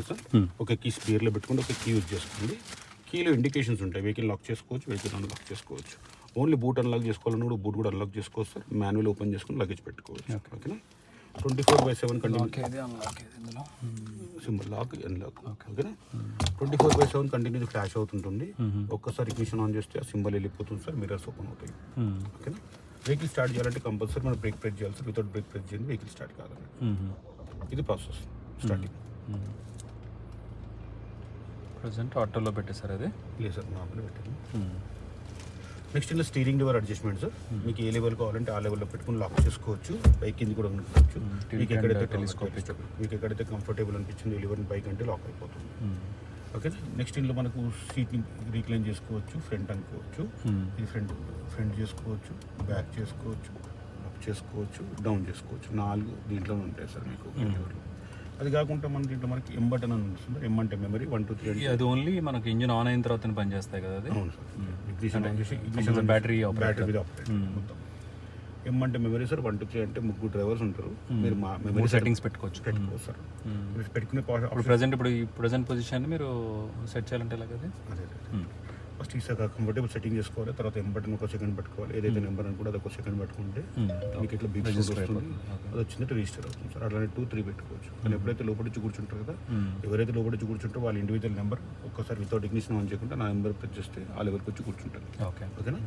Sir ఒక key స్పేర్లో పెట్టుకుంటే ఒక కీ యూజ్ చేసుకోండి. కీలో ఇండికేషన్స్ ఉంటాయి, వెహికల్ లాక్ చేసుకోవచ్చు, వెహికల్ అన్లాక్ చేసుకోవచ్చు. ఓన్లీ బూట్ అన్లాక్ చేసుకోవాలన్నా కూడా బూట్ కూడా అన్లాక్ చేసుకోవచ్చు సార్. మాన్యువల్ ఓపెన్ చేసుకుని లగేజ్ పెట్టుకోవచ్చు. ఓకేనా. 24/7 కంటిన్యూ సింబల్ లాక్ అన్లాక్. ఓకేనా. 24/7 కంటిన్యూ ఫ్లాష్ అవుతుంటుంది. ఒక్కసారి ఇగ్నిషన్ ఆన్ చేస్తే ఆ సింబల్ వెళ్ళిపోతుంది సార్, మిర్రర్స్ ఓపెన్ అవుతాయి. ఓకేనా. వెహికల్ స్టార్ట్ చేయాలంటే కంపల్సరీ మనం బ్రేక్ ప్రెస్ చేయాలి సార్. వితౌట్ బ్రేక్ ప్రెస్ చేయండి వెహికల్ స్టార్ట్ కాదండి. ఇది ప్రాసెస్ స్టార్టింగ్. ప్రజెంట్ ఆటోలో పెట్టేసారు అది? లేదు సార్, నార్మల్ పెట్టాను. నెక్స్ట్ ఇలా స్టీరింగ్ లెవర్ అడ్జస్ట్మెంట్ సార్. మీకు ఏ లెవెల్ కావాలంటే ఆ లెవెల్లో పెట్టుకుని లాక్ చేసుకోవచ్చు. బైక్ కింద కూడా ఉంచుకోవచ్చు. మీకు ఎక్కడైతే మీకు ఎక్కడైతే కంఫర్టబుల్ అనిపించింది లెవెల్ బైక్ అంటే లాక్ అయిపోతుంది. ఓకే. నెక్స్ట్ ఇందులో మనకు సీట్ని రీక్లైన్ చేసుకోవచ్చు, ఫ్రంట్ అనుకోవచ్చు, ఇది ఫ్రంట్ చేసుకోవచ్చు, బ్యాక్ చేసుకోవచ్చు, అప్ చేసుకోవచ్చు, డౌన్ చేసుకోవచ్చు. 4 దీంట్లో ఉంటాయి సార్ మీకు లెవర్లు. అది కాకుండా మన దీంట్లో మనకి ఎం బటన్ అని ఉంటుంది. ఎం అంటే మెమరీ 1 2 3 అది ఓన్లీ మనకి ఇంజిన్ ఆన్ అయిన తర్వాత పనిచేస్తాయి కదా అది? అవును సార్. ఇగ్నిషన్ ఆన్ చేసి బ్యాటరీ మీద ఆపరేట్ మొత్తం. ఎం అంటే మెమరీ సార్. 1 2 3 అంటే 3 డ్రైవర్స్ ఉంటారు. మీరు మా మెమరీ సెట్టింగ్స్ పెట్టుకోవచ్చు సార్. మీరు పెట్టుకునే ఇప్పుడు ఈ ప్రజెంట్ పొజిషన్ మీరు సెట్ చేయాలంటే ఎలాగది? అదే ఫస్ట్ ఈ కంఫర్టబుల్ సెట్టింగ్ చేసుకోవాలి. తర్వాత ఎం బటన్ ఒక సెకండ్ పెట్టుకోవాలి. ఏదైతే నెంబర్ అని కూడా అది ఒక సెకండ్ పెట్టుకుంటే మీకు ఇట్లా బీప్ వస్తుంది. అది వచ్చిందంటే రిజిస్టర్ అవుతుంది సార్. అట్లానే 2 3 పెట్టుకోవచ్చు. కానీ ఎప్పుడైతే లోపలిచ్చి కూర్చుంటారు కదా, ఎవరైతే లోపలిచ్చి కూర్చుంటారో వాళ్ళ ఇండివిజువల్ నెంబర్ ఒక్కసారి వితౌట్ ఇగ్నిషన్ ఆన్ చేయకుండా నా నెంబర్ ప్రెస్ చేస్తే ఆ లెవెల్కి వచ్చి కూర్చుంటారు. ఓకేనా.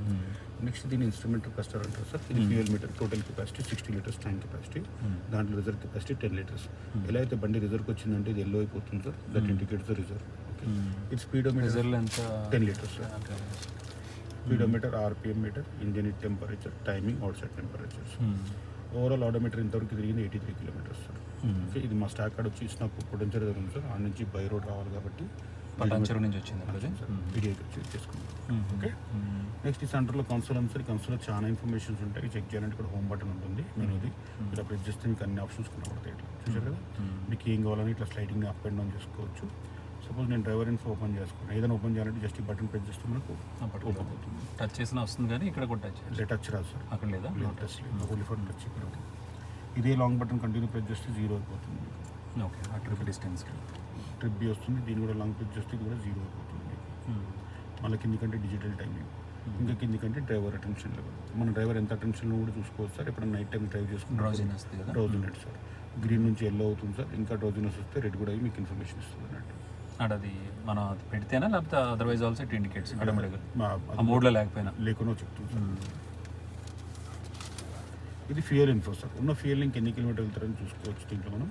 నెక్స్ట్ దీని ఇన్స్ట్రుమెంట్ క్లస్టర్ అంటారు సార్. ఇది fuel meter. Total capacity 60 litres tank capacity. దాంట్లో రిజర్వ్ కెపాసిటీ 10 లీటర్స్. ఎలా అయితే బండి రిజర్వ్కి వచ్చిందంటే ఇది ఎల్లో అయిపోతుంది sir. That indicates the reserve. ఇది speedometer 10 litres sir. Speedometer, RPM meter, engine temperature, timing, outside temperatures. Overall odometer ఇంతవరకు తిరిగింది 83 కిలోమీటర్స్ సార్. ఓకే. ఇది మా స్టాక్ కార్డ్ వచ్చి నాకు పొటెన్షియల్ ఉంది సార్. ఆ నుంచి బై రోడ్ రావాలి కాబట్టి పటాన్చెరు నుంచి వచ్చింది వీడియో చేసుకుంటాం. ఓకే. నెక్స్ట్ ఈ సెంటర్లో కన్సోల్ ఉంది సార్. కన్సోల్లో చాలా ఇన్ఫర్మేషన్స్ ఉంటాయి. చెక్ చేయాలంటే ఇక్కడ హోమ్ బటన్ ఉంటుంది, మెనూది. ఇలా ప్రెస్ చేస్తే మీకు అన్ని ఆప్షన్స్ కనబడతాయి. ఇట్లా చూసారు కదా. మీకు ఏం కావాలని ఇట్లా స్లైడింగ్ అప్ అండ్ డౌన్ చేసుకోవచ్చు. సపోజ్ నేను డ్రైవర్ ఇన్ఫో ఓపెన్ చేసుకున్నాను, ఏదైనా ఓపెన్ చేయాలంటే జస్ట్ ఈ బటన్ ప్రెస్ చేస్తే మనకు ఓపెన్ అవుతుంది. టచ్ చేసినా వస్తుంది కానీ ఇక్కడ కూడా టచ్ రాదు సార్. అక్కడ లేదా? టచ్ లేదు, ఓన్లీ ఫర్ టచ్. ఇక్కడ ఇదే లాంగ్ బటన్ కంటిన్యూ ప్రెస్ చేస్తే 0 అయిపోతుంది. ఓకే. ఆ ట్రిప్ డిస్టెన్స్కి ట్రిప్ బి వస్తుంది. దీన్ని కూడా లాంగ్ ప్రెస్ చేస్తే ఇది కూడా 0 అయిపోతుంది. మళ్ళీ కిందికంటే డిజిటల్ టైమింగ్, ఇంకా కిందికంటే డ్రైవర్ అటెన్షన్ లెవెల్. మన డ్రైవర్ ఎంత అటెన్షన్లో కూడా చూసుకోవచ్చు సార్. ఎప్పుడైనా నైట్ టైం డ్రైవ్ చేసుకుంటే డ్రౌజినెస్ సార్. గ్రీన్ నుంచి ఎల్లో అవుతుంది సార్. ఇంకా డ్రౌజినెస్ వస్తే రెడ్ కూడా అయ్యి మీకు ఇన్ఫర్మేషన్ ఇస్తుంది అన్నట్టు. అది మనం పెడితేనా లేకపోతే అదర్వైజ్ ఆల్సో ఇట్ ఇండికేట్స్ ఆ మోడ్లో లేకుండా చెప్తుంది సార్. ఇది ఫ్యూయల్ ఇన్ఫో సార్. ఉన్న ఫ్యూయల్ ఇంక ఎన్ని కిలోమీటర్ వెళ్తారని చూసుకోవచ్చు. దీంట్లో మనం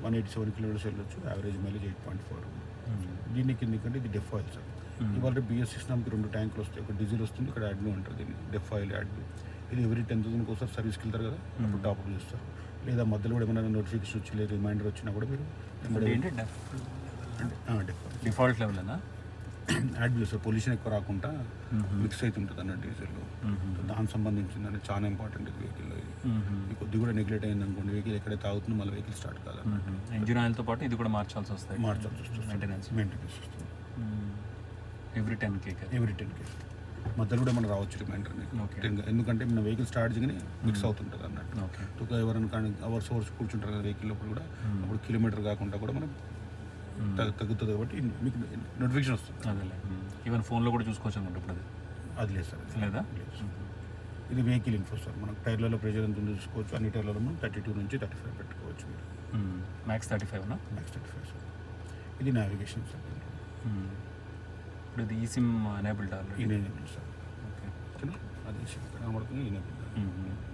187 కిలోమీటర్స్ వెళ్ళొచ్చు. Average mileage 8.4. దీన్ని కిందికంటే ఇది డెఫ్ ఆయిల్ సార్. ఇవాళ బిఎస్ సిస్టమ్కి 2 ట్యాంకులు వస్తాయి. ఒక డీజిల్ వస్తుంది, ఇక్కడ యాడ్లు ఉంటుంది. దీన్ని డెఫ్ ఆయిల్ యాడ్లు. ఇది ఎవ్రీ 10,000 ఒకసారి సర్వీస్కి వెళ్తారు కదా, అప్పుడు టాప్అప్ చేస్తారు. లేదా మధ్యలో కూడా ఏమైనా నోటిఫికేషన్ వచ్చి లేదా రిమైండర్ వచ్చినా కూడా మీరు డిఫాల్ట్ లెవెల్ అన్నా యాడ్ చేస్తారు. పొల్యూషన్ ఎక్కువ రాకుండా మిక్స్ అవుతుంటుంది అన్న డీజిల్లో. దానికి సంబంధించిందని చాలా ఇంపార్టెంట్ ఇది వెహికల్లో. ఇది కొద్ది కూడా నెగ్లెక్ట్ అయింది అనుకోండి, వెహికల్ ఎక్కడైతే ఆగుతుందో మళ్ళీ వెహికల్ స్టార్ట్ కాదు. ఇంజిన్ ఆయిల్తో పాటు ఇది కూడా మార్చాల్సి వస్తుంది. మెయింటెనెన్స్ వస్తుంది. ఎవ్రీ 10K మధ్యలో కూడా మనం రావచ్చు రిమైండర్. ఎందుకంటే మన వెహికల్ స్టార్ట్ చేయగానే మిక్స్ అవుతుంటుంది అన్నట్టు. ఎవరైనా కానీ అవర్స్ కూర్చుంటారు కదా వెహికల్ లోపల కూడా, అప్పుడు కిలోమీటర్ కాకుండా కూడా మనం తగ్గుతుంది కాబట్టి మీకు నోటిఫికేషన్ వస్తుంది. ఈవెన్ ఫోన్లో కూడా చూసుకోవచ్చు అనుకుంటే ఇప్పుడు అది లేదు సార్. లేదా? ఇది వెహికల్ ఇన్ఫో సార్. మనకు టైర్లలో ప్రెషర్ ఎంత ఉందో చూసుకోవచ్చు. అన్ని టైర్లలో మనం 32 నుంచి 35 పెట్టుకోవచ్చు. మీరు మ్యాక్స్ 35 సార్. ఇది నావిగేషన్ సార్. ఇప్పుడు ఇది ఈ సిమ్ ఎనేబుల్డ్ సార్. ఓకేనా. అదే సిమ్ కనబడుతుంది ఎనేబుల్డ్.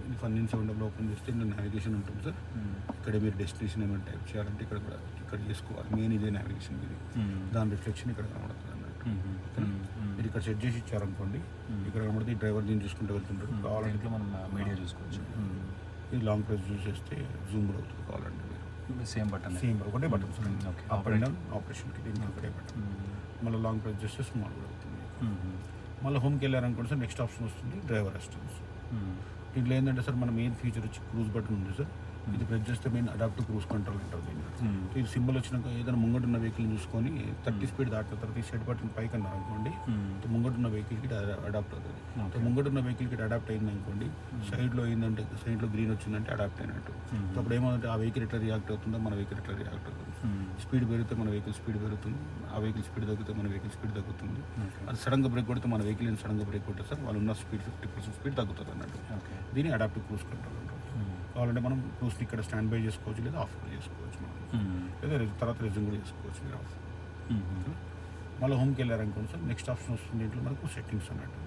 ఇది ఫన్ 7 ఓపెన్ చేస్తే ఇందులో నావిగేషన్ ఉంటుంది సార్. ఇక్కడ మీరు డెస్టినేషన్ ఏమైనా టైప్ చేయాలంటే ఇక్కడ చేసుకోవాలి. మెయిన్ ఇదే నావిగేషన్. ఇది దాని రిఫ్లెక్షన్ ఇక్కడ కనబడుతుంది అన్నట్టు. మీరు ఇక్కడ సెట్ చేసి ఇచ్చారనుకోండి, ఇక్కడ కనబడితే డ్రైవర్ దీన్ని చూసుకుంటూ వెళ్తుంటారు. కావాలంటే మనం మీడియా చూసుకోవచ్చు. ఇది లాంగ్ ప్రెస్ చూసేస్తే జూమ్ కూడా అవుతుంది. కావాలంటే మీరు సేమ్ ఒకటే button sir. Up and down ఆపరేషన్కి దీనికి ఒకటే బటన్. మళ్ళీ లాంగ్ ప్రెస్ చేస్తే స్మాల్ కూడా అవుతుంది. మళ్ళీ హోమ్కి వెళ్ళారనుకోండి సార్, నెక్స్ట్ ఆప్షన్ వస్తుంది డ్రైవర్ అసిస్టెన్స్. దీంట్లో ఏంటంటే సార్ మన మెయిన్ ఫీచర్ వచ్చి క్రూజ్ బటన్ ఉంది సార్. ఇది ప్రెస్ చేస్తే మెయిన్ అడాప్టివ్ క్రూజ్ కంట్రోల్ అంటారు దీన్ని. ఇది సింబల్ వచ్చినాక ఏదైనా ముంగట ఉన్న వెహికల్ చూసుకొని 30 స్పీడ్ దాటిన తర్వాత ఈ సెట్ బటన్ పైకి అన్నారు అనుకోండి, ముంగట ఉన్న వెహికల్కి అడాప్ట్ అవుతుంది. ముంగట ఉన్న వెహికల్కి అడాప్ట్ అయింది అనుకోండి, సైడ్లో అయిందంటే సైడ్లో గ్రీన్ వచ్చిందంటే అడాప్ట్ అయినట్టు. అప్పుడు ఏమంటే ఆ వెహికల్ ఎట్లా రియాక్ట్ అవుతుందో మన వెహికల్ ఎట్లా రియాక్ట్ అవుతుంది. స్పీడ్ పెరిగితే మన వెహికల్ స్పీడ్ పెరుగుతుంది, ఆ వెహికల్ స్పీడ్ తగ్గితే మన వెహికల్ స్పీడ్ తగ్గుతుంది. అది సడన్గా బ్రేక్ కొడితే మన వెహికల్ సడన్గా బ్రేక్ కొట్టే సార్ వాళ్ళు ఉన్న స్పీడ్ 50% స్పీడ్ తగ్గుతుంది అన్నట్టు. దీన్ని అడాప్టివ్ క్రూజ్ కంట్రోల్ అంటారు. కావాలంటే మనం క్రూజ్ని ఇక్కడ స్టాండ్ బై చేసుకోవచ్చు, లేదా ఆఫ్ కూడా చేసుకోవచ్చు మనం, లేదా తర్వాత రెజ్యూమ్ కూడా చేసుకోవచ్చు మీరు ఆఫ్. మళ్ళీ హోమ్కి వెళ్ళారనుకోండి సార్, నెక్స్ట్ ఆప్షన్ వస్తుంది దీంట్లో మనకు సెట్టింగ్స్ అన్నట్టు.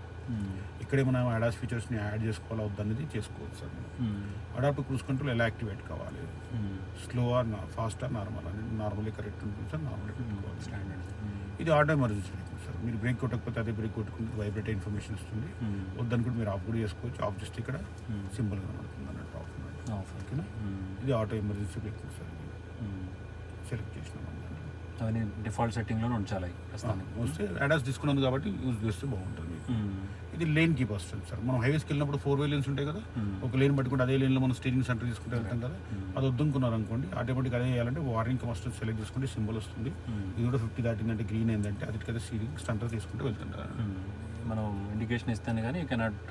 ఇక్కడే మనం అడాస్ ఫీచర్స్ని యాడ్ చేసుకోవాలా వద్దనేది చేసుకోవచ్చు సార్. అడాప్టివ్ క్రూజ్ కంట్రోల్ ఎలా యాక్టివేట్ కావాలి, slow or fast or normal అని నార్మల్లీ కరెక్ట్ ఉంటుంది సార్, నార్మల్లీ పెట్టుకోవాలి స్టాండర్డ్. ఇది ఆటో ఎమర్జెన్సీ బ్రేక్ సార్. మీరు బ్రేక్ కొట్టకపోతే అదే బ్రేక్ కొట్టుకుంటే వైబ్రేట్ ఇన్ఫర్మేషన్ వస్తుంది. వద్దనుకుంటే మీరు ఆఫ్ కూడా చేసుకోవచ్చు. ఆఫ్ చేస్తే ఇక్కడ సింపుల్ కనబడుతుంది అన్నట్టు ఆఫ్ అన్నట్టు. ఓకేనా, ఇది auto emergency brake sir. Select చేసినాం అవన్నీ డిఫాల్ట్ సెట్టింగ్లోనే ఉంచాలి వస్తే అడాస్ తీసుకున్నది కాబట్టి యూజ్ చేస్తే బాగుంటుంది. ఇది లేన్ కీప్ వస్తుంది సార్. మనం హైవేస్కి వెళ్ళినప్పుడు 4 వే లేన్స్ ఉంటాయి కదా, ఒక లేన్ పట్టుకుంటే అదే లేన్లో మనం స్టీరింగ్ సెంటర్ తీసుకుంటే వెళ్తాం కదా, అది వద్దుకున్నారు అనుకోండి ఆటోమేటిక్ అదే చేయాలంటే వార్నింగ్ మస్ట్ సెలెక్ట్ చేసుకుంటే సింబల్ వస్తుంది. ఇది కూడా 50 దాటిందంటే గ్రీన్ ఏంటంటే అదికైతే స్టీరింగ్ సెంటర్ తీసుకుంటే వెళ్తుంటారు. మనం ఇండికేషన్ ఇస్తాను కానీ you cannot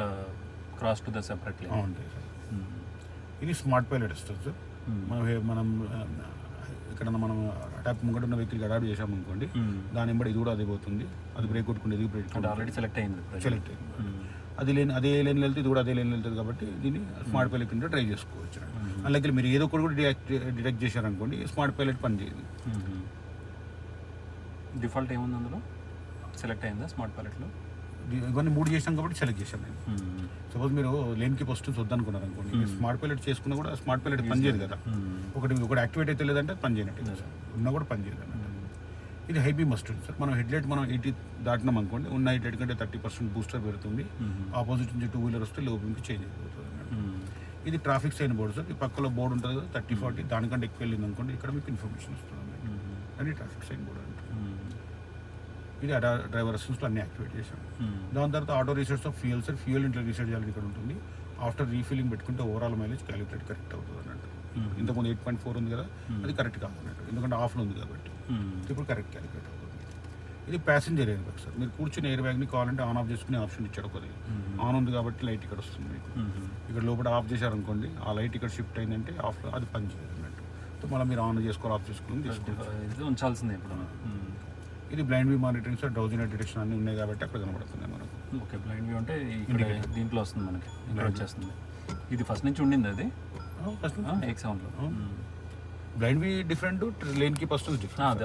cross to the separate lane. ఉంటాయి సార్. ఇది స్మార్ట్ పైలట్ వస్తుంది సార్. మనం ఇక్కడ మనం అడాప్ట్ ముంగట ఉన్న వెహికల్కి అడాప్ట్ చేసాము అనుకోండి, దాని వెంబడి ఇది కూడా అదే పోతుంది. అది బ్రేక్ కొట్టుకుంటే ఇది బ్రేక్ ఆల్రెడీ సెలెక్ట్ అయింది. అది అదే లేన్ వెళ్తే ఇది కూడా అదే లేన్ వెళ్తుంది కాబట్టి దీన్ని స్మార్ట్ పైలట్ కింద ట్రై చేసుకోవచ్చు. అలాగే మీరు ఏదో ఒకటి కూడా డిటెక్ట్ చేశారనుకోండి, స్మార్ట్ పైలట్ పని చేయదు. డిఫాల్ట్ ఏముంది అందులో సెలెక్ట్ అయిందా స్మార్ట్ పైలట్లో? ఇవన్నీ 3 చేసాం కాబట్టి సెలెక్ట్ చేశాను నేను. సపోజ్ మీరు లేన్కి ఫస్ట్ వద్దనుకున్నారు అనుకోండి, స్మార్ట్ పైలట్ చేసుకున్నా కూడా స్మార్ట్ పైలట్ పని చేయదు కదా. ఒకటి యాక్టివేట్ అయితే లేదంటే పని చేయనట్టు కదా సార్, ఉన్నా కూడా పని చేయదు అన్నట్టు. ఇది హై బీమ్ మస్ట్ సార్. మనం హెడ్లైట్ మనం 80 దాటినాం అనుకోండి, ఉన్న హెడ్లైట్ కంటే 30% బూస్టర్ పెడుతుంది. ఆపోజిట్ నుంచి 2 వీలర్ వస్తే లో బీమ్కి చేంజ్ అయిపోతుంది అన్నట్టు. ఇది ట్రాఫిక్ సైన్ బోర్డు సార్. ఈ పక్కలో బోర్డు ఉంటుంది కదా 30-40, దానికంటే ఎక్కువ వెళ్ళింది అనుకోండి ఇక్కడ మీకు ఇన్ఫర్మేషన్ వస్తుంది అన్నట్టు. అది ట్రాఫిక్ సైన్ బోర్డు అంటే. ఇది డ్రైవర్ అసిస్టెంట్స్లో అన్ని యాక్టివేట్ చేశాం. దాని తర్వాత auto resets of fuel sir. Fuel ఇంట్లో రీసెట్ చేయాలని ఇక్కడ ఉంటుంది. ఆఫ్టర్ రీఫిల్లింగ్ పెట్టుకుంటే ఓవరాల్ మైలేజ్ క్యాలిక్యులేట్ కరెక్ట్ అవుతుంది అన్నట్టు. ఇంతకుముందు 8.4 ఉంది కదా, అది కరెక్ట్ కాదు అన్నట్టు, ఎందుకంటే ఆఫ్లో ఉంది కాబట్టి. ఇప్పుడు కరెక్ట్ క్యాలిక్యులేట్ అవుతుంది. ఇది ప్యాసింజర్ ఎయిర్ బ్యాగ్ సార్. మీరు కూర్చుని ఎయిర్ బ్యాగ్ని కావాలంటే ఆన్ ఆఫ్ చేసుకునే ఆప్షన్ ఇచ్చాడు. ఒకటి ఆన్ ఉంది కాబట్టి లైట్ ఇక్కడ వస్తుంది మీకు. ఇక్కడ లోపల ఆఫ్ చేశారనుకోండి, ఆ లైట్ ఇక్కడ షిఫ్ట్ అయిందంటే ఆఫ్లో అది పని చేయదు అన్నట్టు. సో మళ్ళీ మీరు ఆన్ చేసుకోవాలి, ఆఫ్ చేసుకోవాలి, తీసుకోవాలి. ఉంచాల్సిందే ఇప్పుడు. ఇది blind view monitoring sir. Drowsiness detection అన్నీ ఉన్నాయి కాబట్టి అక్కడ కనబడుతుంది మనకు. ఓకే, బ్లైండ్ వ్యూ అంటే ఇక్కడ దీంట్లో వస్తుంది మనకి, ఇక్కడ వచ్చేస్తుంది. ఇది ఫస్ట్ నుంచి ఉండింది అది X7లో. Blind view different, lane keep వస్తుంది డిఫరెంట్.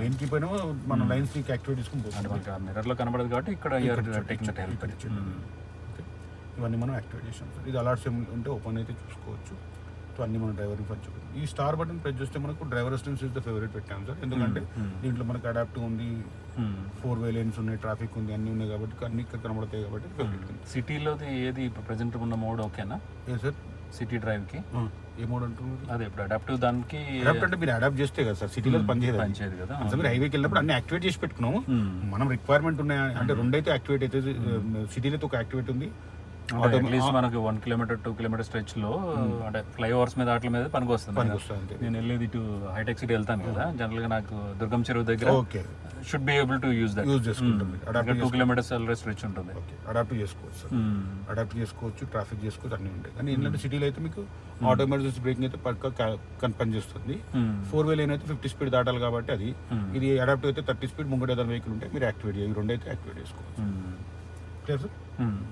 లేన్ కీప్ అయినా మన లైన్స్ కి యాక్టివేట్ చేసుకుని పోతుంది. మిర్రర్లో కనబడదు కాబట్టి ఇక్కడ హెల్ప్. ఇవన్నీ మనం యాక్టివేట్ చేసాం సార్. ఇది అలర్ట్స్ ఉంటే ఓపెన్ అయితే చూసుకోవచ్చు. అన్ని మన డ్రైవర్ని పంచుకుంటాం. ఈ స్టార్ బటన్ ప్రెస్ చేస్తే మనకు driver assistance is the favourite పెట్టాము సార్. ఎందుకంటే దీంట్లో మనకు అడాప్ట్ ఉంది, 4 వే లేన్స్ ఉన్నాయి, ట్రాఫిక్ ఉంది, అన్నీ ఉన్నాయి కాబట్టి అన్ని ఇక్కడ కనబడతాయి కాబట్టి ఫేవరెట్. సిటీలో ఏది ప్రజెంట్ ఉన్న మోడ్ ఓకేనా? ఏ సార్ సిటీ డ్రైవ్కి ఏ మోడ్ అంటున్నారు? అదే ఇప్పుడు అడాప్టివ్ దానికి అడాప్ట్ అంటే మీరు అడాప్ట్ చేస్తే కదా సార్, సిటీలో పనిచేయదు కదా. అంటే మీరు హైవేకి వెళ్ళినప్పుడు అన్ని యాక్టివేట్ చేసి పెట్టుకున్నాము. మనం రిక్వైర్మెంట్ ఉన్నాయి అంటే 2 అయితే యాక్టివేట్ అయితే, సిటీలో ఒక యాక్టివేట్ ఉంది. అట్లీస్ట్ మనకి 1 కిలోమీటర్ 2 కిలోమీటర్ స్ట్రెచ్ లో అంటే ఫ్లైఓవర్స్ మీద వాటి మీద పనికి వస్తుంది. నేను వెళ్ళేది ఇటు హైటెక్ సిటీ వెళ్తాను కదా, జనరల్ గా నాకు దుర్గం చెరువు దగ్గర should be able to use that. 2 kilometres stretch ఉంటుంది. అడాప్ట్ చేసుకోవచ్చు, అడాప్ట్ చేసుకోవచ్చు, ట్రాఫిక్ చేసుకోవచ్చు, అన్ని ఉంటాయి. కానీ ఏంటంటే సిటీలో అయితే మీకు ఆటో ఎమర్జెన్సీ బ్రేకింగ్ అయితే పక్కా పనిచేస్తుంది. 4 వే లేన్ అయితే 50 స్పీడ్ దాటాలి కాబట్టి అది. ఇది అడాప్టివ్ అయితే 30 స్పీడ్ ముంగట ఏదైనా వెహికల్ ఉంటే మీరు యాక్టివేట్ చేయాలి. 2 అయితే యాక్టివేట్ చేసుకోవచ్చు.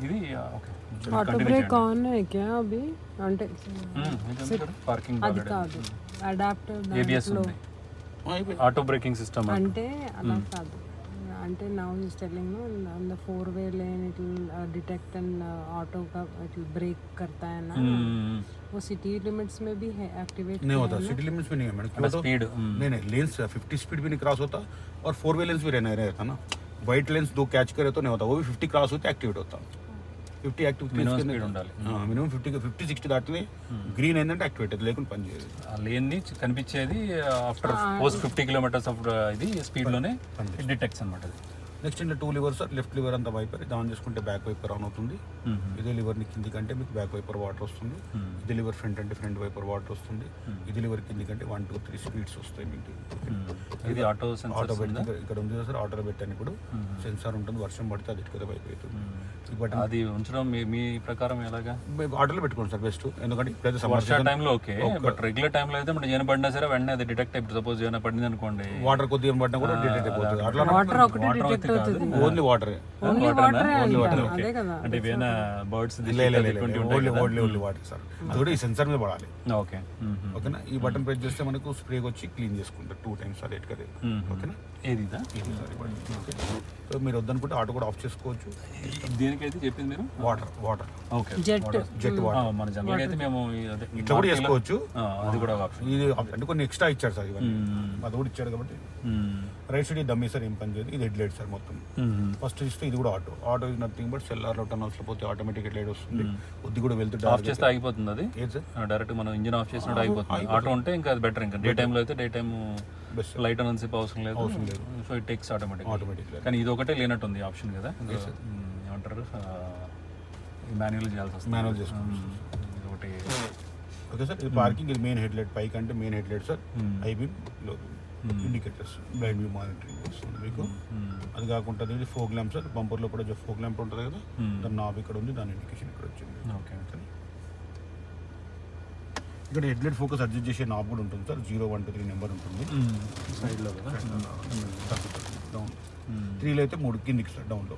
ఇది ఓకే. ऑटो ब्रेक ऑन है क्या अभी? అంటే పార్కింగ్ అది కాదు, అడాప్టివ్ ABS ఉంది, ఆటో బ్రేకింగ్ సిస్టమ్ అంటే అలా కాదు. అంటే now is telling on the 4 way lane it will detect and auto का इट विल ब्रेक करता है ना, वो सिटी लिमिट्स में भी है एक्टिवेट नहीं होता. सिटी लिमिट्स में नहीं है मैडम, स्पीड नहीं लेन्स 50 स्पीड भी नहीं क्रॉस होता और 4 वे लेन्स भी रहता ना. वाइट लेंस 2 कैच करे तो नहीं होता, वो भी 50 क्रॉस होते एक्टिवेट होता. 50 యాక్టివ్ ఉండాలి మినిమం. 50-60 దాటితే గ్రీన్ ఏంటంటే యాక్టివేట్ అవుతుంది, లేకుండా పని చేయదు. ఆ లేన్ ని కనిపించేది ఆఫ్టర్ పోస్ట్ 50 కిలోమీటర్స్ ఆఫ్ ఇది స్పీడ్ లోనే డిటెక్ట్స్ అనమాట. నెక్స్ట్ ఇంట్లో 2 లివర్స్ సార్. లెఫ్ట్ లివర్ అంతా వైపర్, ఇది ఆన్ చేసుకుంటే బ్యాక్ వైపర్ ఆన్ అవుతుంది. ఇదే లివర్ని కింది కంటే మీకు బ్యాక్ వైపర్ వాటర్ వస్తుంది. ఇది లివర్ ఫ్రంట్ అంటే ఫ్రంట్ వైపర్ వాటర్ వస్తుంది. ఇది లివర్ కింది కంటే 1 2 3 స్పీడ్స్ వస్తాయి మీకు. ఇది ఆటో ఆటో పెట్టి ఇక్కడ ఉంది కదా సార్, ఆటోలో పెట్టాను. ఇప్పుడు సెన్సార్ ఉంటుంది, వర్షం పడితే అది కదా వైపు అవుతుంది. బట్ అది ఉంచడం మీ ప్రకారం ఎలాగా? ఆటోలో పెట్టుకోండి సార్ బెస్ట్. ఎందుకంటే వర్ష టైంలో ఓకే, బట్ రెగ్యులర్ టైంలో అయితే మనం ఏమైనా పడినా సరే వెంటనే అది డిటెక్ట్ అయిపోతుంది. సపోజ్ ఏమైనా పడింది అనుకోండి, వాటర్ కొద్దిగా పడినా కూడా డిటెక్ట్ అయిపోతుంది. అట్లా వాటర్ ఒకటి డిటెక్ట్ అవుతుంది. ఓన్లీ వాటరే. ఓన్లీ వాటర్ అదే కదా. అంటే ఏమైనా బర్డ్స్ ఓన్లీ వాటర్ సార్. అది కూడా ఈ సెన్సార్ మీద పడాలి. ఓకే ఓకేనా. ఈ బటన్ ప్రెస్ చేస్తే మనకు స్ప్రే వచ్చి క్లీన్ చేసుకుంటారు 2 times అది ఎట్టుకదే. ఓకేనా. ఏది ఓకే. సో మీరు వద్దనుకుంటే ఆటో కూడా ఆఫ్ చేసుకోవచ్చు. దేనికైతే చెప్పింది మీరు? Water okay, jet water. మన జనరల్ అయితే మేము ఇట్లా కూడా చేసుకోవచ్చు. అది కూడా ఆప్షన్. ఇది అంటే కొన్ని ఎక్స్ట్రా ఇచ్చారు సార్, ఇవన్నీ అది కూడా ఇచ్చారు కాబట్టి. రైట్ సైడ్ దమ్మి సార్, ఏం పని చేయదు. ఇది హెడ్ లైట్ సార్ మొత్తం. ఫస్ట్ ఇస్తే ఇది కూడా ఆటో ఇది నథింగ్ బట్ సెల్లార్ టర్న్ అవసరం పోతే ఆటోమేటిక్ హెడ్ లైట్ వస్తుంది. కొద్ది కూడా వెళ్తే ఆఫ్ చేస్తే ఆగిపోతుంది అది. డైరెక్ట్ మనం ఇంజిన్ ఆఫ్ చేసినట్టు ఆగిపోతుంది. ఆటో ఉంటే ఇంకా అది బెటర్. ఇంకా డే టైంలో అయితే డే టైమ్ లైట్ అన్నసేపు అవసరం లేదు. So it takes automatic. కానీ ఇది ఒకటే లేనట్టుంది ఆప్షన్ కదా. ఏమంటారు, మాన్యువల్ చేయాల్సి వస్తుంది. మాన్యువల్ చేసుకోవచ్చు. ఇది ఒకటి. Okay sir. ఇది పార్కింగ్, ఇది మెయిన్ హెడ్ లైట్. పైకి అంటే main head light sir. High beam, లో beam, indicators, blind view monitoring వస్తుంది మీకు. అది కాకుండా ఇది ఫోక్ ల్యాంప్ సార్. బంపర్లో కూడా ఫోక్ ల్యాంప్ ఉంటుంది కదా, దాని నాబ్ ఇక్కడ ఉంది, దాని ఇండికేషన్ ఇక్కడ వచ్చింది. ఓకే. ఇక్కడ హెడ్ లైట్ ఫోకస్ అడ్జస్ట్ చేసే నాబ్ కూడా ఉంటుంది సార్. 0 1 2 3 నెంబర్ ఉంటుంది సైడ్లో కదా. డౌన్ 3లో అయితే 3 కిందికి సార్. డౌన్లో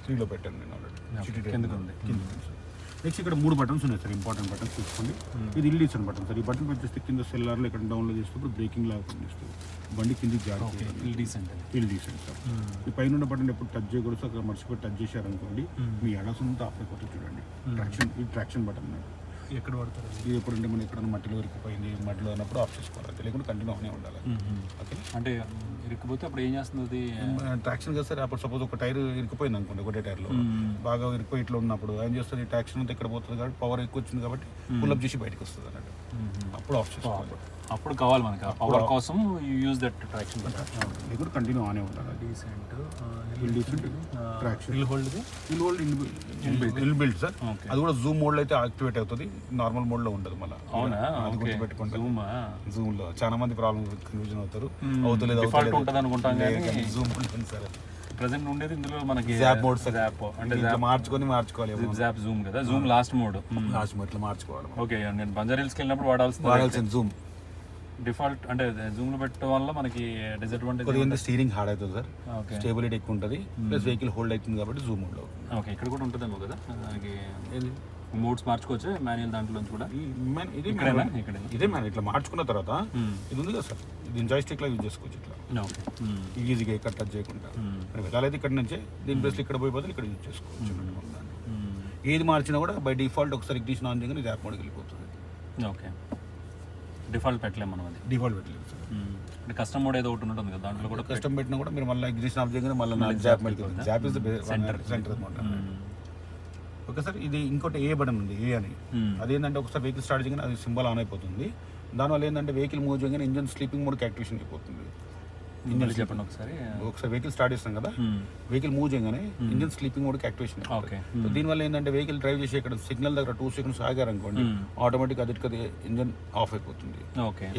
3లో పెట్టాను నేను ఆల్రెడీ. కిందికి సార్. నెక్స్ట్ ఇక్కడ 3 బటన్స్ ఉన్నాయి సార్, ఇంపార్టెంట్ బటన్స్ చూసుకోండి. ఇది ఇల్లీసన్ బటన్ సార్. ఈ బటన్ పెట్టేస్తే కింద సెల్లార్లో ఇక్కడ డౌన్లో చేసేటప్పుడు బ్రేకింగ్ లాగా పనిచేస్తుంది. బండి కిందికి జాగ్రత్త. Decent sir. ఈ పైన బటన్ ఎప్పుడు టచ్ చేయకూడదు సార్. అక్కడ మర్చిపోయి టచ్ చేశారనుకోండి, మీ ఎడసంతా ఆఫ్ అయిపోతుంది. చూడండి, ట్రాక్షన్. ఇది ట్రాక్షన్ బటన్. ఎక్కడ పడతారు ఇది ఎప్పుడంటే మనం ఎక్కడ మట్టిలో ఇరికిపోయింది, మట్టిలో అన్నప్పుడు ఆఫ్ చేసుకోవాలి. లేకుండా కంటిన్యూ అవునే ఉండాలి. ఓకే. అంటే ఇరికిపోతే అప్పుడు ఏం చేస్తుంది? ట్రాక్షన్ కదా సార్. అప్పుడు సపోజ్ ఒక టైర్ ఇరికిపోయింది అనుకోండి, ఒకటే టైర్లో బాగా ఇరికిపోయి ఇట్లా ఉన్నప్పుడు ఏం చేస్తుంది, ట్రాక్షన్ అంతా ఇక్కడ పోతుంది కాబట్టి పవర్ ఎక్కువ వచ్చింది కాబట్టి పుల్అప్ చేసి బయటకు వస్తుంది అన్నట్టు. అప్పుడు ఆఫ్ చేసుకోవాలి. అప్పుడు కావాలి మనకి పవర్ కోసం యూజ్ దట్ ట్రాక్షన్ బటన్. ఇది కూడా కంటిన్యూ ఆనే ఉండాలి. Decent traction. Hold inbuilt sir. అది కూడా జూమ్ మోడ్ లో అయితే యాక్టివేట్ అవుతుంది, నార్మల్ మోడ్ లో ఉండదు మళ్ళీ. అవునా? అది గుర్తుపెట్టుకుంటే జూమ్ లో చాలా మంది కన్ఫ్యూజన్ అవుతారు. అవుతలేదు జూమ్ ఉంటుంది సార్. ప్రెసెంట్ ఉండేది ఇందులో మనకి జాప్ మోడ్ సార్. అంటే మార్చుకోవాలి. జాప్ జూమ్ కదా, జూమ్ లాస్ట్ మోడ్ ఇట్లా మార్చుకోవాలి. ఓకే. నేను బంజారా హిల్స్కి వెళ్ళినప్పుడు వాడాల్సిన జూమ్ డిఫాల్ట్. అంటే జూమ్ లో పెట్టడం వల్ల మనకి డిసడ్వాంటేజ్ స్టీరింగ్ హార్డ్ అవుతుంది సార్. స్టేబిలిటీ ఎక్కువ ఉంటుంది, ప్లస్ వెహికల్ హోల్డ్ అవుతుంది కాబట్టి జూమ్ మోడ్ లో. ఓకే. ఇక్కడ కూడా ఉంటుందేమో కదా మనకి మోడ్స్ మార్చుకోవచ్చు మాన్యువల్ దాంట్లో కూడా. ఇదే మ్యాన్ ఇట్లా మార్చుకున్న తర్వాత ఇది ఉంది కదా సార్, ఇది జాయిస్టిక్ లా యూజ్ చేసుకోవచ్చు. ఇట్లా ఈజీగా ఇక్కడ టచ్ చేయకుండా వెళ్ళాలైతే ఇక్కడ నుంచే దీని ప్లేస్ ఇక్కడ పోయి బదులు ఇక్కడ యూజ్ చేసుకోవచ్చు. ఏది మార్చినా కూడా బై డిఫాల్ట్ ఒకసారి ఇగ్నిషన్ ఆన్ చేయగానే జాప్ మోడ్కి వెళ్ళిపోతుంది. ఓకే. డిఫాల్ట్ పెట్టలేము మనం. అది డిఫాల్ట్ పెట్టలేదు సార్. అంటే కస్టమ్ మోడ్ ఏదో ఒకటి ఉంటుంది కదా, దాంట్లో కూడా కస్టమ్ పెట్టినా కూడా మీరు మళ్ళీ ఇగ్నిషన్ ఆఫ్ చేయగానే మళ్ళీ జాప్ మోడ్కి. జాప్ ఇస్ ద సెంటర్ అన్నమాట. Okay sir. ఇది ఇంకోటి ఏ బటన్ ఉంది, ఏ అని. అదేంటంటే ఒకసారి వెహికల్ స్టార్ట్ చేయగానే అది సింబల్ ఆన్ అయిపోతుంది. దానివల్ల ఏంటంటే వెహికల్ మూవ్ చేయగానే ఇంజన్ స్లీపింగ్ మోడ్కి యాక్టివేషన్ అయిపోతుంది. ఇంజన్ చెప్పండి ఒకసారి వెహికల్ స్టార్ట్ చేస్తాం కదా, వెహికల్ మూవ్ చేయగానే ఇంజన్ స్లీపింగ్ మోడ్కి యాక్టివేషన్. దీనివల్ల ఏంటంటే వెహికల్ డ్రైవ్ చేసి ఇక్కడ సిగ్నల్ దగ్గర 2 seconds ఆగారనుకోండి, ఆటోమేటిక్ అది ఇంజన్ ఆఫ్ అయిపోతుంది.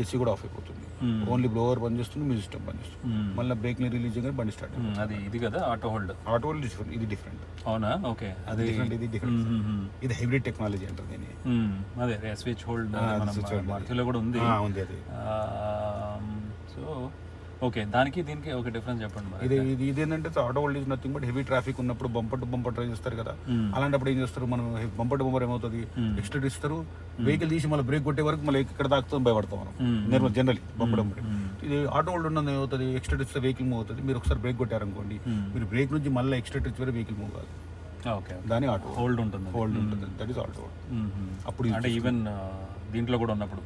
ఏసీ కూడా ఆఫ్ అయిపోతుంది. ఓన్లీ బ్లోవర్ పని చేస్తుంది, మ్యూజిక్ సిస్టమ్ పని చేస్తుంది. మళ్ళీ బ్రేక్ ని రిలీజ్ చేయగానే బండి స్టార్ట్. అది ఇది కదా ఆటో హోల్డ్. డిఫరెంట్, ఇది డిఫరెంట్. అవునా? ఓకే. అది డిఫరెంట్, ఇది డిఫరెంట్. ఇది హైబ్రిడ్ టెక్నాలజీ అంటారు దీన్ని. అదే స్విచ్ హోల్డ్ మారుతిలో కూడా ఉంది. అది. So okay. దానికి దీనికి ఒక డిఫరెన్స్ చెప్పండి. ఇది ఏంటంటే auto hold is nothing but heavy traffic ఉన్నప్పుడు బంపర్ టు బంపర్ డ్రైవ్ చేస్తారు కదా, అలాంటప్పుడు ఏం చేస్తారు, మనం బంపర్ టు బంపర్ ఏమవుతుంది, ఎక్స్ట్రా ఇస్తారు, వెహికల్ తీసి మళ్ళీ బ్రేక్ కొట్టే వరకు మళ్ళీ ఇక్కడ దాకుతాం భయపడతాం మనం జనరల్లీ బంపర్ బంపర్. ఇది ఆటో హోల్డ్ ఉన్నది ఏమవుతుంది, ఎక్స్ట్రా ఇస్తే వెహికల్ మూవ్ అవుతుంది. మీరు ఒకసారి బ్రేక్ కొట్టారనుకోండి, మీరు బ్రేక్ నుంచి మళ్ళీ ఎక్స్ట్రా ఇచ్చి వరకు వెహికల్ మూవ్ కాదు. దాని ఆటో హోల్డ్ ఉంటుంది. That is auto hold. అప్పుడు అంటే ఈవెన్ దీంట్లో కూడా ఉన్నప్పుడు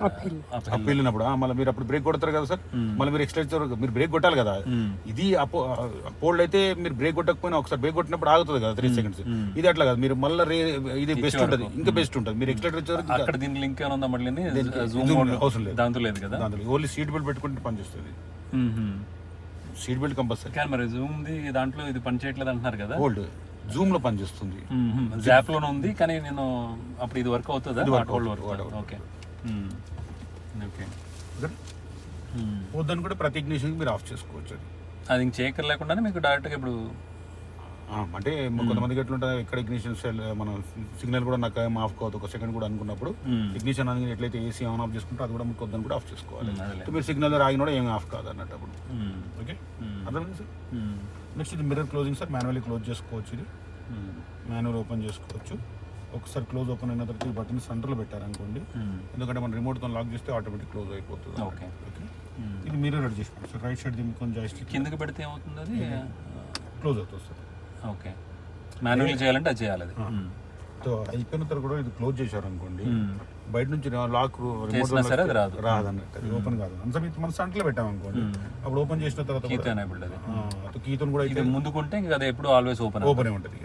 అప్ వెళ్ళినప్పుడు మళ్ళీ మీరు అప్పుడు బ్రేక్ కొడతారు కదా సార్, మళ్ళీ మీరు ఎక్స్ట్రా మీరు బ్రేక్ కొట్టాలి కదా. ఇది అపోల్డ్ అయితే మీరు బ్రేక్ కొట్టకపోయినా ఒకసారి బ్రేక్ కొట్టినప్పుడు ఆగుతుంది కదా 3 seconds. ఇది అట్లా కదా, మీరు మళ్ళీ ఇది బెస్ట్ ఉంటుంది, ఇంకా బెస్ట్ ఉంటుంది. మీరు ఎక్స్ట్రా అక్కడ దీని లింక్ ఏమన్నా మళ్ళీ అవసరం లేదు, దాంతో లేదు కదా. దాంట్లో ఓన్లీ సీట్ బెల్ట్ పెట్టుకుంటే పనిచేస్తుంది. Seat belt compulsory. కానీ మరి జూమ్ది దాంట్లో ఇది పని చేయట్లేదు అంటున్నారు కదా. గోల్డ్ జూమ్లో పనిచేస్తుంది, జాప్లోనే ఉంది, కానీ నేను అప్పుడు ఇది వర్క్ అవుతుందా? Okay okay. వద్దని కూడా ప్రతి ఇగ్నిషన్కి మీరు ఆఫ్ చేసుకోవచ్చు. అది ఇంక చేయకర్ లేకుండానే మీకు డైరెక్ట్గా ఇప్పుడు అంటే కొంతమందికి ఎట్లుంటుంది, ఎక్కడ ఇగ్నిషన్ మన సిగ్నల్ కూడా నాకు ఏం ఆఫ్ కావద్దు ఒక సెకండ్ కూడా అనుకున్నప్పుడు ఇగ్నిషన్ అని ఎట్లయితే ఏసీ ఆన్ ఆఫ్ చేసుకుంటే అది కూడా మీకు వద్దని కూడా ఆఫ్ చేసుకోవాలి. మీరు సిగ్నల్ ఆగిన కూడా ఏం ఆఫ్ కాదు అన్నట్టు అప్పుడు. ఓకే, అర్థమైంది సార్. నెక్స్ట్ ఇది mirror closing sir, manually close చేసుకోవచ్చు. ఇది మాన్యువల్ ఓపెన్ చేసుకోవచ్చు. ఒకసారి క్లోజ్ ఓపెన్ అయిన తర్వాత ఈ బటన్ సెంటర్లో పెట్టారనుకోండి, ఎందుకంటే మనం రిమోట్తో లాక్ చేస్తే ఆటోమేటిక్ క్లోజ్ అయిపోతుంది. ఓకే. ఇది mirror adjustment sir, right side దీనికి కొంచెం జాయిస్టిక్ కిందకి పెడితే ఏమవుతుంది? అది క్లోజ్ అవుతుంది సార్. ఓకే, మాన్యువల్ చేయాలంటే అది చేయాలి. అది అయిపోయిన తర్వాత కూడా ఇది క్లోజ్ చేశారనుకోండి, బయట నుంచి లాక్ రాదన్నట్టు, అది ఓపెన్ కాదు. అందుకే మనం సెంటర్లో పెట్టామనుకోండి, అప్పుడు ఓపెన్ చేసిన తర్వాత కీతో కూడా అయితే ముందుకుంటే ఇంకా అది ఎప్పుడు ఆల్వేస్ ఓపెన్ ఉంటుంది.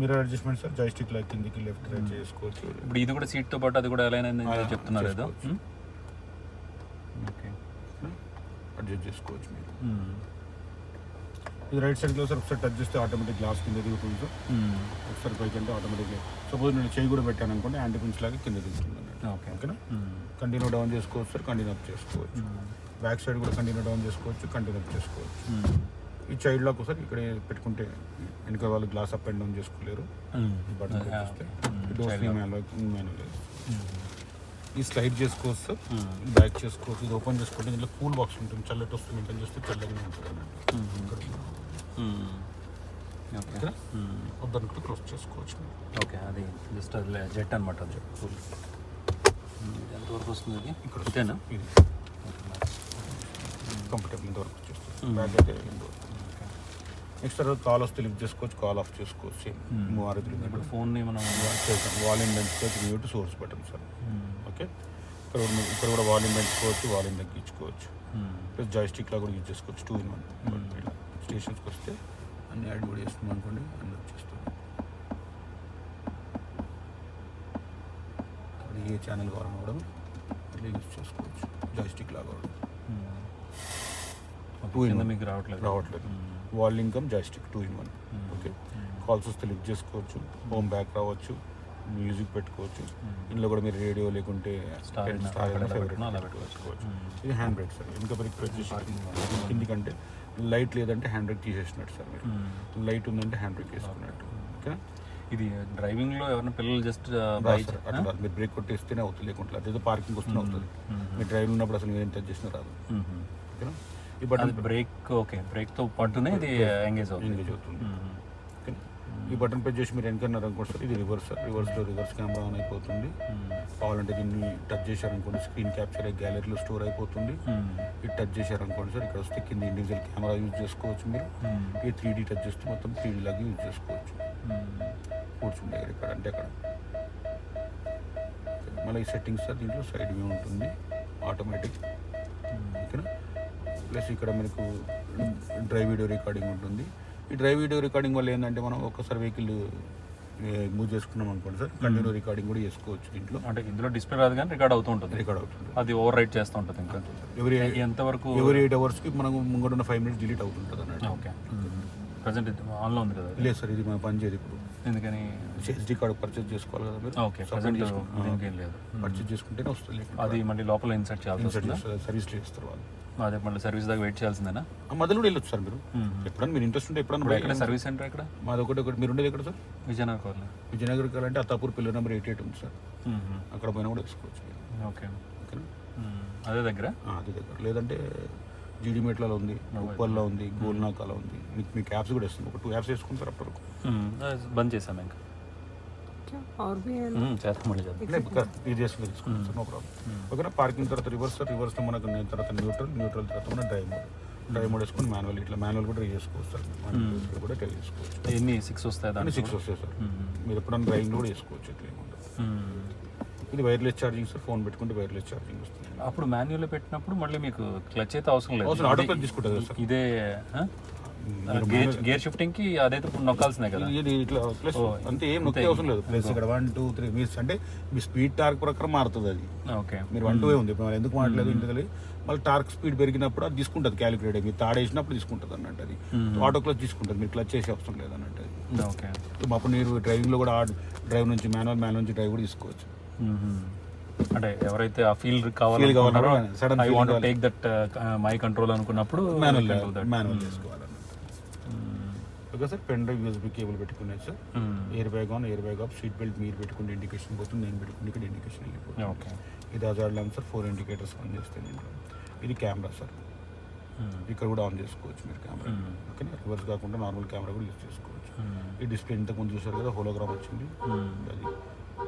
Mirror adjustment sir, joystick like కిందికి లెఫ్ట్ రైట్ చేసుకోవచ్చు. ఇప్పుడు ఇది కూడా సీట్తో పాటు అది కూడా ఎలా చెప్తున్నారు ఏదో. ఓకే, అడ్జస్ట్ చేసుకోవచ్చు మీరు. ఇది రైట్ సైడ్లో సార్ ఒకసారి టచ్ చేస్తే ఆటోమేటిక్ గ్లాస్ కింద దిగుతుంది సార్. ఒకసారి పైకి అంటే ఆటోమేటిక్గా సపోజ్ నేను చేయి కూడా పెట్టాను అనుకోండి, యాంటీ పిన్స్ లాగా కింద దిగుతుంది అన్నట్టు. ఓకేనా. కంటిన్యూ డౌన్ చేసుకోవచ్చు సార్, కంటిన్యూ అప్ చేసుకోవచ్చు. బ్యాక్ సైడ్ కూడా కంటిన్యూ డౌన్ చేసుకోవచ్చు, కంటిన్యూ అప్ చేసుకోవచ్చు. ఈ చైల్డ్ లాక్ సార్ ఇక్కడ పెట్టుకుంటే వెనక వాళ్ళు గ్లాస్ అప్ అండ్ డౌన్ చేసుకోలేరు. బటన్ పెట్టేస్తే డోర్స్ మాన్యువల్. ఈ స్లైడ్ చేసుకోవచ్చు సార్, బ్యాక్ చేసుకోవచ్చు. ఇది ఓపెన్ చేసుకుంటే దీంట్లో కూల్ బాక్స్ ఉంటుంది, చల్లటి వస్తుంది. మెయింటైన్ చేస్తే చల్లగానే ఉంటుంది అన్నట్టు. వద్దనుకుంటే క్లోజ్ చేసుకోవచ్చు. ఓకే, అది జస్ట్ అది జెట్ అనమాట. అది కూల్ ఎంతవరకు వస్తుంది? అది ఇక్కడ వస్తేనా? ఇది కంఫర్టబుల్ ఇంతవరకు వచ్చేస్తుంది. బ్యాక్ అయితే నెక్స్ట్ తర్వాత కాల్ వస్తే లిఫ్ట్ చేసుకోవచ్చు, కాల్ ఆఫ్ చేసుకోవచ్చు. ఇప్పుడు ఫోన్ని మనం వాల్యూమ్ పెంచుకోవచ్చు, mute source button sir. Okay, ఇక్కడ కూడా వాల్యూమ్ పెంచుకోవచ్చు, వాల్యూమ్ తగ్గించుకోవచ్చు. ప్లస్ జాయిస్టిక్లా కూడా యూజ్ చేసుకోవచ్చు. 2 in 1. స్టేషన్స్కి వస్తే అన్ని యాడ్ కూడా చేస్తున్నాం అనుకోండి, అన్నీ వచ్చేస్తుంది. ఏ ఛానల్ కావాలన్నా కూడా ఇట్లా యూజ్ చేసుకోవచ్చు. జాయిస్టిక్ లాగా మీకు రావట్లేదు. Volume come joystick 2 in 1. Okay, calls వస్తే లిఫ్ట్ చేసుకోవచ్చు, హోమ్ బ్యాక్ రావచ్చు, మ్యూజిక్ పెట్టుకోవచ్చు. ఇందులో కూడా మీరు రేడియో లేకుంటే పెట్టుకోవచ్చు. ఇది హ్యాండ్ బ్రేక్ సార్, ఇంకా ప్రెస్ చేసి కిందికంటే లైట్ లేదంటే హ్యాండ్ బ్రేక్ తీసేసినట్టు సార్. మీరు లైట్ ఉందంటే హ్యాండ్ బ్రేక్ వేసుకున్నట్టు. ఓకేనా. ఇది డ్రైవింగ్లో ఎవరైనా పిల్లలు జస్ట్ అట్లా మీరు బ్రేక్ కొట్టేస్తేనే అవుతుంది, లేకుంటే అదేదో పార్కింగ్ వస్తూనే అవుతుంది. మీరు డ్రైవింగ్ ఉన్నప్పుడు అసలు మీరు ఏం టచ్ చేసినా రాదు. ఓకేనా. ఈ బటన్ బ్రేక్, ఓకే, బ్రేక్తో పాటునే ఇది ఎంగేజ్ అవుతుంది. ఈ బటన్ ప్రెస్ చేసి మీరు వెనకన్నారు అనుకోండి సార్, ఇది రివర్స్ సార్. రివర్స్లో రివర్స్ కెమెరా ఆన్ అయిపోతుంది. కావాలంటే దీన్ని టచ్ చేశారనుకోండి, స్క్రీన్ క్యాప్చర్ అయ్యి గ్యాలరీలో స్టోర్ అయిపోతుంది. ఇది టచ్ చేశారనుకోండి సార్, ఇక్కడ వస్తే కింద ఇండివిజువల్ కెమెరా యూజ్ చేసుకోవచ్చు. మీరు ఈ 3D టచ్ చేస్తే మొత్తం 3D లాగా యూజ్ చేసుకోవచ్చు. కూర్చుండే ఇక్కడ అంటే అక్కడ. మళ్ళీ ఈ సెట్టింగ్స్ సార్, దీంట్లో సైడ్ వ్యూ ఉంటుంది ఆటోమేటిక్. ఓకేనా. ప్లస్ ఇక్కడ మనకు డ్రైవ్ వీడియో రికార్డింగ్ ఉంటుంది. ఈ డ్రైవ్ వీడియో రికార్డింగ్ వల్ల ఏంటంటే మనం ఒక్కసారి వెహికల్ మూవ్ చేసుకున్నాం అనుకోండి సార్, కంటిన్యూ రికార్డింగ్ కూడా చేసుకోవచ్చు దీంట్లో. అంటే ఇందులో డిస్ప్లే రాదు కానీ రికార్డ్ అవుతూ ఉంటుంది. అది ఓవర్ రైట్ చేస్తూ ఉంటుంది. ఇంకా ఎంతవరకు ఎవరీ 8 hours మనం ముంగడున్న 5 minutes డిలీట్ అవుతుంటుంది అన్నట్టు. ఓకే, ప్రజెంట్ ఆన్లో ఉంది కదా? లేదు సార్, ఇది మనం పని చేయదు ఇప్పుడు. ఎందుకని? ఎస్డి కార్డు పర్చేజ్ చేసుకోవాలి కదా మీరు. ఓకే, ప్రజెంట్ ఇంకేం లేదు. పర్చేజ్ చేసుకుంటేనే వస్తుంది. అది మళ్ళీ లోపల ఇన్సర్ట్ చేయాలి, సర్వీస్లో చేస్తారు వాళ్ళు. అదే మళ్ళీ సర్వీస్ దాకా వెయిట్ చేయాల్సిందేనా? మొదలు కూడా వెళ్ళొచ్చు సార్ మీరు. ఎప్పుడన్నా మీరు ఇంట్రెస్ట్ ఉంటే ఎప్పుడన్నా. ఎక్కడ సర్వీస్ సెంటర్ ఎక్కడ? మాది ఒకటి. మీరు ఉండేది ఎక్కడ సార్? విజయనగర్ కావాలంటే అత్తాపూర్ పిల్లర్ నెంబర్ 88 ఉంది సార్. అక్కడ పోయినా కూడా వేసుకోవచ్చు. ఓకే, ఓకేనా. అదే దగ్గర? అదే దగ్గర. లేదంటే జీడిమెట్లలో ఉంది, ఉప్పల్లో ఉంది, గోల్నాకాలో ఉంది. మీకు యాప్స్ కూడా ఇస్తుంది. ఒక 2 యాప్స్ వేసుకుంటారు అప్పటి వరకు. బంద్ చేసాము ఇంకా. ఇది చేసుకుని తీసుకుంటాం సార్, నో ప్రాబ్లం. ఓకేనా. పార్కింగ్ తర్వాత రివర్స్లో మనకు తర్వాత న్యూట్రల్ తర్వాత మన డ్రైవ్ మోడ్ వేసుకొని మాన్యువల్ ఇట్లా మాన్యువల్ కూడా చేసుకోవచ్చు సార్. మాన్యువల్ కూడా ట్రై చేసుకోవచ్చు. ఎన్ని 6 వస్తాయి? 6 వస్తాయి సార్. మీరు ఎప్పుడన్నా డ్రైవింగ్ కూడా చేసుకోవచ్చు. ఇట్లా ఏముంటుంది. ఇది వైర్లెస్ ఛార్జింగ్ సార్. ఫోన్ పెట్టుకుంటే వైర్లెస్ ఛార్జింగ్ వస్తుంది. అప్పుడు మాన్యువల్ పెట్టినప్పుడు మళ్ళీ మీకు క్లచ్ అయితే అవసరం లేదు, ఆటో క్లచ్ తీసుకుంటుంది సార్. ఇదే గేర్ షిఫ్టింగ్ కి అదైతే నొక్కాల్సిందే కదా. ఇది ఇట్లా ప్లస్ అంతే, ఏం నొక్కే అవసరం లేదు. ప్లస్ ఇక్కడ 1 2 3 మీరు అంటే మీ స్పీడ్ టార్క్ ప్రకారం మారుతుంది అది. ఓకే, మీరు 1 2 ఉంది ఇప్పుడు ఎందుకు మారలేదు ఇంటికి, మళ్ళీ టార్క్ స్పీడ్ పెరిగినప్పుడు అది తీసుకుంటుంది క్యాలిక్యులేట్ అయ్యి, మీరు తాడేసినప్పుడు తీసుకుంటుంది అన్నట్టు. అది ఆటో క్లచ్ తీసుకుంటుంది, మీరు క్లచ్ చేసే అవసరం లేదు అన్నట్టు. అది ఓకే, అప్పుడు మీరు డ్రైవింగ్లో కూడా డ్రైవ్ నుంచి మ్యానువల్ నుంచి డ్రైవ్ కూడా తీసుకోవచ్చు. అంటే ఎవరైతే ఆ ఫీల్ కావాలనుకుంటారో I want to take that my control అనుకున్నప్పుడు మాన్యువల్ చేసుకోవాలన్నమాట. Okay sir, pen drive USB cable పెట్టుకునేది sir. Air bag on, air bag off, seat belt మీరు పెట్టుకుంటే ఇండికేషన్ పోతుంది, నేను పెట్టుకుంటే ఇక్కడ ఇండికేషన్ వెళ్ళిపోతుంది. ఓకే, ఇది hazard lamp sir, 4 indicators on చేస్తే దీంట్లో. ఇది కెమెరా సార్, ఇక్కడ కూడా ఆన్ చేసుకోవచ్చు మీరు కెమెరా. ఓకే, రివర్స్ కాకుండా నార్మల్ కెమెరా కూడా యూజ్ చేసుకోవచ్చు. ఈ డిస్ప్లే ఇంతకుముందు చూసారు కదా, హోలోగ్రామ్ వచ్చింది అది,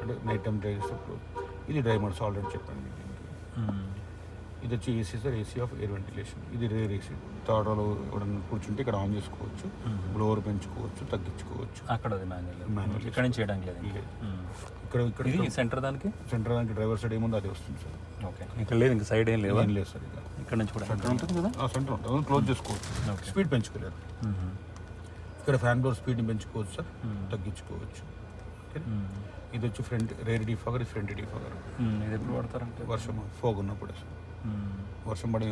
అంటే నైట్ టైం డ్రైవ్ చేసేప్పుడు. ఇది డ్రైవ్ మోడ్స్ ఆల్రెడీ చెప్పాను మీకు. ఇది వచ్చి AC sir, AC of air ventilation. ఇది రేర్ ఏసీ, థర్డ్ రోలో ఎవరైనా కూర్చుంటే ఇక్కడ ఆన్ చేసుకోవచ్చు, బ్లోవర్ పెంచుకోవచ్చు, తగ్గించుకోవచ్చు. అక్కడ మాన్యువల్ ఇక్కడ నుంచి చేయడానికి లేదు. ఇక్కడ ఇది సెంటర్ దానికి డ్రైవర్ సైడ్ ఏముందో అది వస్తుంది సార్. ఓకే, ఇక్కడ లేదు, ఇంకా సైడ్ ఏం లేదు. ఏం లేదు సార్, ఇక్కడ నుంచి కూడా సెంటర్ ఉంటుంది కదా, సెంటర్ ఉంటుంది, క్లోజ్ చేసుకోవచ్చు. స్పీడ్ పెంచుకోలేదు. ఇక్కడ ఫ్యాన్ డోర్ స్పీడ్ని పెంచుకోవచ్చు సార్, తగ్గించుకోవచ్చు. ఓకే, ఇది వచ్చి front rare defogger, front defogger. ఇది ఎప్పుడు వాడతారంటే వర్షం ఫోగ్ ఉన్నప్పుడు సార్, వర్షం పడి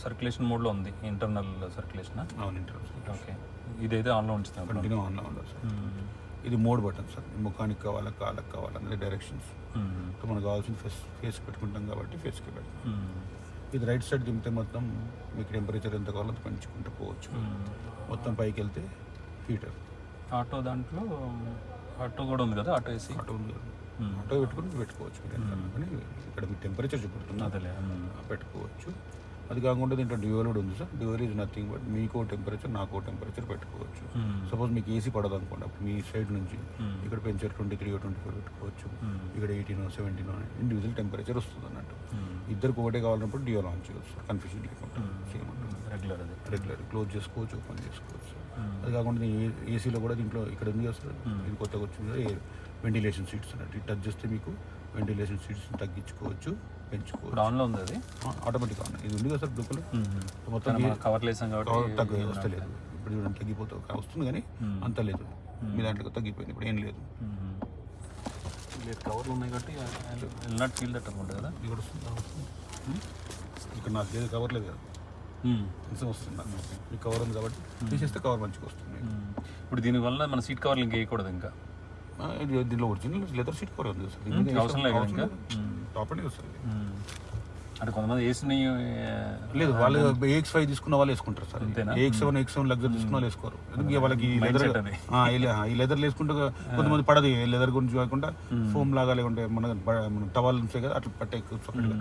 సర్క్యులేషన్ మోడ్లో ఉంది, ఇంటర్నల్ సర్క్యులేషన్. అవును, ఇంటర్నల్. ఓకే, ఇదైతే ఆన్లో ఉంచుతాం, కంటిన్యూ ఆన్లో ఉండదు సార్. ఇది మోడ్ బటన్ సార్, ముఖానికి కావాలా కాళ్ళకి కావాలా అనేది డైరెక్షన్స్. మనకు కావాల్సిన ఫేస్ పెట్టుకుంటాం కాబట్టి ఫేస్కి పెడతాం. ఇది రైట్ సైడ్ దింపితే మొత్తం మీకు టెంపరేచర్ ఎంత కావాలో అంత పెంచుకుంటూ పోవచ్చు. మొత్తం పైకి వెళ్తే హీటర్. ఆటో దాంట్లో ఆటో కూడా ఉంది కదా, ఆటో ఏసీ. ఆటో ఉంది, ఆటో పెట్టుకోవచ్చు మీరు. కానీ ఇక్కడ మీ టెంపరేచర్ చూపెడుతుంది, అదేలే పెట్టుకోవచ్చు. అది కాకుండా దీంట్లో డ్యూయల్ కూడా ఉంది sir. Dual is nothing but మీకో టెంపరేచర్ నాకో టెంపరేచర్ పెట్టుకోవచ్చు. సపోజ్ మీకు ఏసీ పడదు అనుకోండి, అప్పుడు మీ సైడ్ నుంచి ఇక్కడ పెంచర్ 23 or 24 పెట్టుకోవచ్చు, ఇక్కడ 18 or 17 ఇండివిజువల్ టెంపరేచర్ వస్తుంది అన్నట్టు. ఇద్దరికి ఒకటే కావాలన్నప్పుడు డ్యూయల్ ఆన్ చేయవచ్చు సార్, కన్ఫ్యూజన్ లేకుండా సేమ్ ఉంటుంది. రెగ్యులర్ క్లోజ్ చేసుకోవచ్చు, ఓపెన్ చేసుకోవచ్చు. అది కాకుండా ఏసీలో కూడా దీంట్లో ఇక్కడ ఉంది కదా సార్, ఇది కొత్తగా వచ్చింది కదా, వెంటిలేషన్ సీట్స్ అన్నట్టు. ఇది టచ్ చేస్తే మీకు వెంటిలేషన్ సీట్స్ తగ్గించుకోవచ్చు, పెంచుకోవచ్చు. ఆన్లో ఉంది అది, ఆటోమేటిక్ ఆన్. ఇది ఉంది కదా సార్ బ్లూ కలర్, మొత్తం కవర్ లేసాం కాబట్టి వస్తలేదు. ఇప్పుడు చూడండి తగ్గిపోతా వస్తుంది, కానీ అంత లేదు. మీ దాంట్లో తగ్గిపోయింది, ఇప్పుడు ఏం లేదు. కవర్లు ఉన్నాయి కాబట్టి నాట్ ఫీల్ దట్ అనుకుంటా కదా. ఇక్కడ వస్తుంది, ఇక్కడ నాకు ఏది కవర్ లేదు కదా, కొంచెం వస్తుంది. మీకు కవర్ ఉంది కాబట్టి తీసేస్తే కవర్ మంచిగా వస్తుంది. ఇప్పుడు దీనివల్ల మన సీట్ కవర్లు ఇంకా వేయకూడదు. ఇంకా దీనిలో ఒరిజినల్ లెదర్ సీట్ కవర్ ఉంది సార్, అవసరం లేదు ఇంకా. టాప్ అండ్ వస్తుంది. అంటే కొంతమంది వేసినాయి లేదు, వాళ్ళు AX5 తీసుకున్న వాళ్ళు వేసుకుంటారు సార్. AX7 లగ్జరీ తీసుకున్న వాళ్ళు వేసుకోరు. ఎందుకంటే వాళ్ళకి ఈ లెదర్ వేసుకుంటే కొంతమంది పడదు. లెదర్ గురించి కాకుండా ఫోమ్ లాగా లేకుంటే మన టవాల్ ఉంటాయి కదా, అట్లా పట్టే సపరేట్.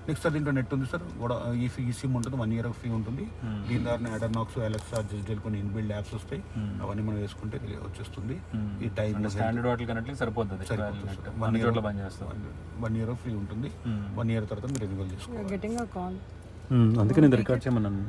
నెక్స్ట్ సార్ దీంట్లో నెట్ ఉంది సార్, కూడా ఈ సిమ్ ఉంటుంది, 1 year ఫ్రీ ఉంటుంది. దీని ద్వారా అడర్నాక్స్, అలెక్సా, జెస్డెల్ కొన్ని ఇన్బిల్డ్ యాప్స్ వస్తాయి, అవన్నీ మనం వేసుకుంటే వచ్చేస్తుంది. ఈ టైం స్టాండర్డ్ వాటికి కనెక్ట్ సరిపోతుంది. 1 year ఫ్రీ ఉంటుంది. 1 year తర్వాత మీరు రెన్యువల్ చేసుకోవాలి. అందుకే నేను రికార్డ్ చేయమన్నాను.